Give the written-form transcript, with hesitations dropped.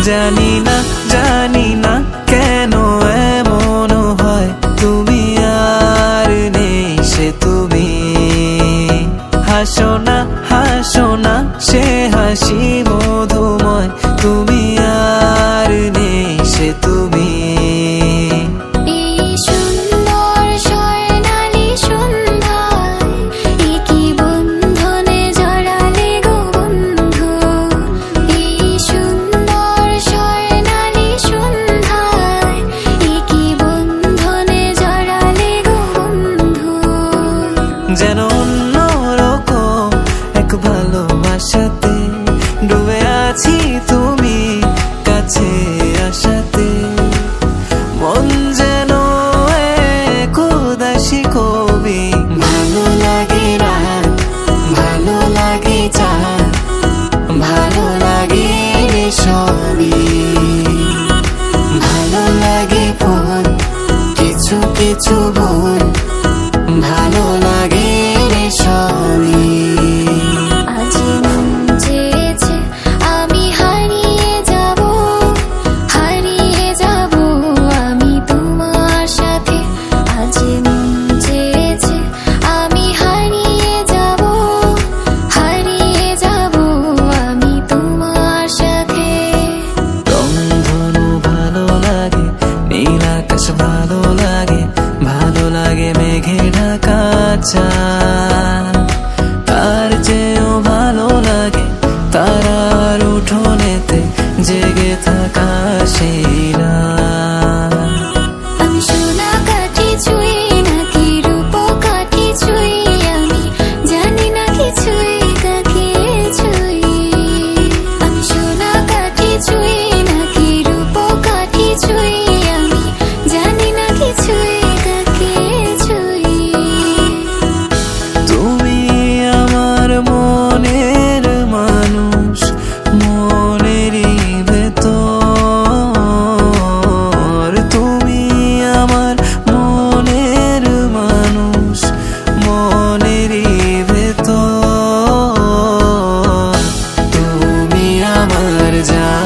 জানি না কেন এমন হয়, তুমি আর নেই সে তুমি। হাসো না সে হাসি মধুময়, তুমি আর নেই সে তুমি। যেন অন্যরকম এক ভালোবাসাতে ডুবে আছি, তুমি কাছে আসাতে। মন যেন এক উদাসী কবি, ভালো লাগে রাত, ভালো লাগে চাঁদ, ভালো লাগে সবই। ভালো লাগে ফুল, কিছু কিছু ভুল, ভালো লাগে সবই। আজ মন চেয়েছে আমি হারিয়ে যাব আমি তোমার সাথে। আজ মন চেয়েছে আমি হারিয়ে যাব আমি তোমার সাথে। রংধনু ভালো লাগে, নীল আকাশ ভালো লাগে, ভালো লাগে মেঘে ঢাকা চাঁদ। তার চেয়েও ভালো লাগে তারার উঠোনেতে জেগে থাকা সেই রাত। আমি সোনা কাঠি ছুঁই নাকি রূপো কাঠি ছুঁই, আমি জানি না কিছুই কাকে ছুঁই। আমি সোনা কাঠি ছুঁই নাকি রূপো কাঠি ছুঁই, আমি জানি না কিছুই কাকে ছুঁই। তুমি আমার মনের মানুষ, মনেরই ভেতর। তুমি আমার মনের মানুষ, মনেরই ভেতর। তুমি আমার জান।